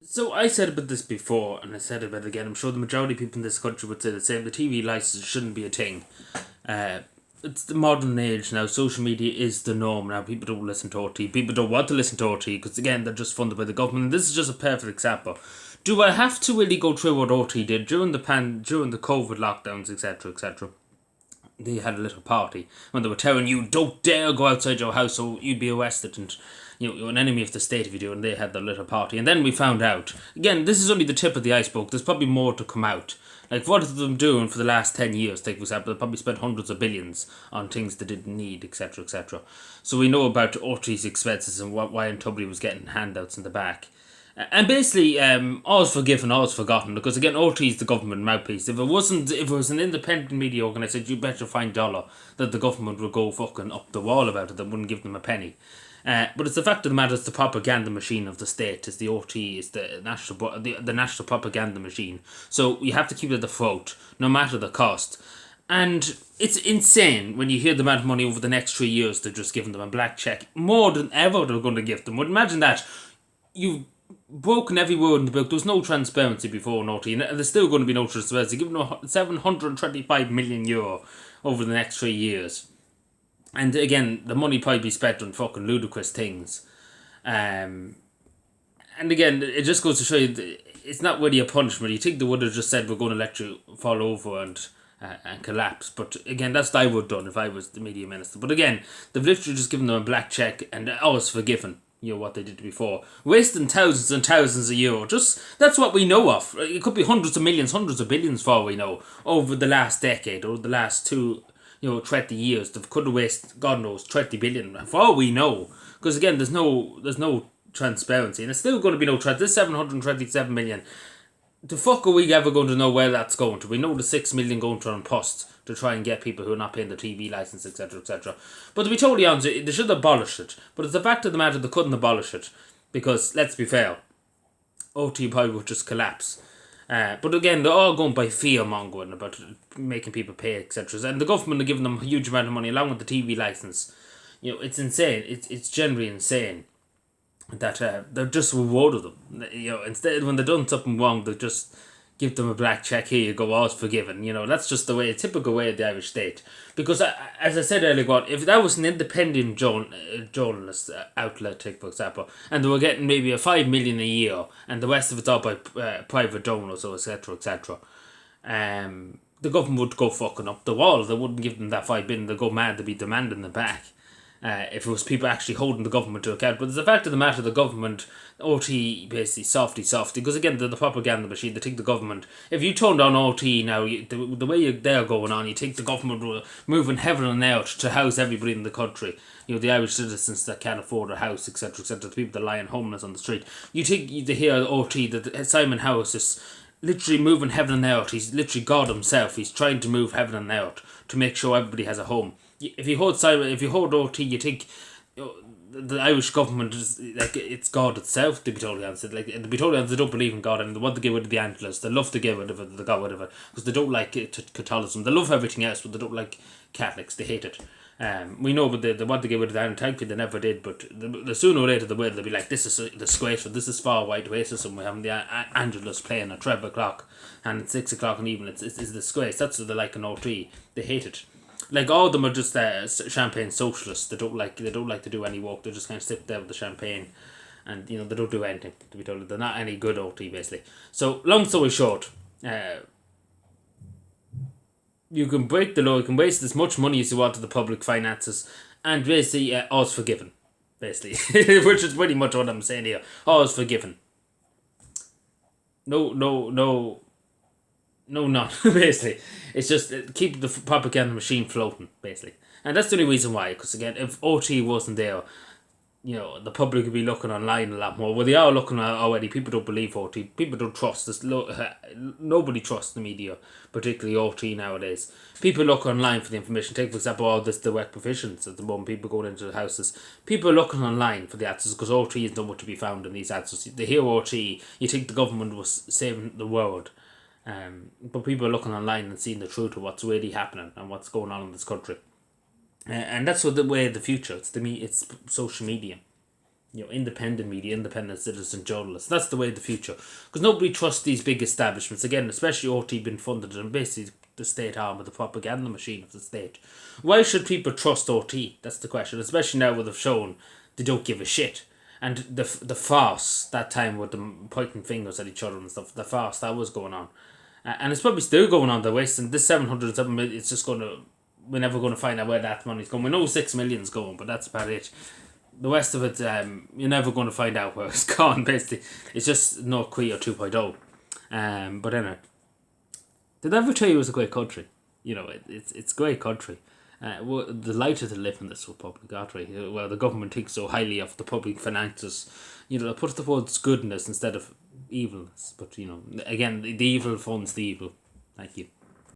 So I said about this before, and I said about it again. I'm sure the majority of people in this country would say the same. The TV license shouldn't be a thing. Uh, it's the modern age now. Social media is the norm now. People don't listen to RT. People don't want to listen to RT because again they're just funded by the government. And this is just a perfect example. Do I have to really go through what RT did during during the COVID lockdowns, etc., etc.? They had a little party when they were telling you don't dare go outside your house or you'd be arrested and you're an enemy of the state if you do, and they had their little party. And then we found out again, this is only the tip of the iceberg. There's probably more to come out. Like, what have they been doing for the last 10 years? Take for example, they probably spent hundreds of billions on things they didn't need, etc., etc. So we know about Ortiz expenses and why and Tubbly was getting handouts in the back. And basically, all's forgiven, all's forgotten. Because again, OT is the government mouthpiece. If it was an independent media organisation, you better find dollar that the government would go fucking up the wall about it. That wouldn't give them a penny. But it's the fact of the matter. It's the propaganda machine of the state. Is the OT is the national propaganda machine. So you have to keep it at the throat, no matter the cost. And it's insane when you hear the amount of money over the next 3 years they're just giving them a black check, more than ever they're going to give them. But imagine that you've broken every word in the book. There was no transparency before Naughty, and there's still going to be no transparency. Given €725 million over the next 3 years, and again, the money probably be spent on fucking ludicrous things. And again, it just goes to show you it's not really a punishment. You think they would have just said we're going to let you fall over and collapse, but again, that's what I would have done if I was the media minister. But again, they've literally just given them a black check, and it's forgiven. What they did before, wasting thousands and thousands of euro. Just that's what we know of. It could be hundreds of millions, hundreds of billions for all we know over the last decade or the last 20 years. They could have wasted, God knows, 20 billion for all we know. Because again, there's no transparency, and it's still going to be no transparency. This 727 million. The fuck are we ever going to know where that's going to? We know the 6 million going to An Post to try and get people who are not paying the TV license, etc., etc. But to be totally honest, they should abolish it. But it's the fact of the matter they couldn't abolish it because, let's be fair, OT probably would just collapse. But again, they're all going by fear mongering about making people pay, etc. And the government are giving them a huge amount of money along with the TV license. It's insane. It's generally insane that they're just rewarded them. Instead when they're done something wrong, they just give them a black check. Here you go, all's forgiven. That's just the way, a typical way of the Irish state. Because as I said earlier on, if that was an independent journalist outlet, take for example, and they were getting maybe a 5 million a year, and the rest of it's all by private donors or etc. etc. The government would go fucking up the wall. They wouldn't give them that 5 billion. They'd go mad. They'd be demanding them back. If it was people actually holding the government to account. But it's the fact of the matter, the government, OT basically softy, because again, the propaganda machine, they think the government, if you turned on OT now, the way they're going on, you think the government were moving heaven and earth to house everybody in the country. The Irish citizens that can't afford a house, etc., etc., the people that lie homeless on the street. You think you hear OT that Simon House is literally moving heaven and earth. He's literally God himself. He's trying to move heaven and earth to make sure everybody has a home. If you hold OT, you think the Irish government is like it's God itself. To be totally honest, to be totally honest, they don't believe in God and they want to get rid of the Angelus. They love to get rid of it. They got rid of it because they don't like Catholicism. They love everything else, but they don't like Catholics. They hate it. We know, but they want to get rid of that, and thankfully they never did. But the sooner or later they will. They'll be like, this is disgraceful. This is far white racism. We're having the Angelus playing at 12 o'clock and at 6 o'clock in the evening. It's a disgrace. That's what they like in OT. They hate it. Like all of them are just champagne socialists. They don't like to do any work. They just kind of sit there with the champagne, and they don't do anything. To be told, they're not any good OT basically. So long story short, you can break the law. You can waste as much money as you want to the public finances, and basically all's forgiven. Basically, which is pretty much what I'm saying here. All's forgiven. No, not basically. It's just keep the propaganda machine floating, basically. And that's the only reason why, because again, if OT wasn't there, the public would be looking online a lot more. Well, they are looking already. People don't believe OT. People don't trust this. Nobody trusts the media, particularly OT nowadays. People look online for the information. Take, for example, all this direct provisions at the moment. People going into the houses. People are looking online for the answers because OT is nowhere to be found in these answers. They hear OT, you think the government was saving the world. But people are looking online and seeing the truth of what's really happening and what's going on in this country. And that's what the way of the future. It's social media. independent media, independent citizen journalists. That's the way of the future. Because nobody trusts these big establishments. Again, especially RT being funded and basically the state arm of the propaganda machine of the state. Why should people trust RT? That's the question. Especially now with they've shown they don't give a shit. And the farce that time with them pointing fingers at each other and stuff, the farce that was going on. And it's probably still going on. They're wasting this 707 million. It's just going to, we're never going to find out where that money's going. We know 6 million's going, but that's about it. The rest of it, you're never going to find out where it's gone, basically. It's just North Korea 2.0. But anyway, did I ever tell you it was a great country? It's a great country. We're delighted to live in this republic, aren't we? Well, the government thinks so highly of the public finances. They put towards goodness instead of evilness. But, again, the evil funds the evil. Thank you.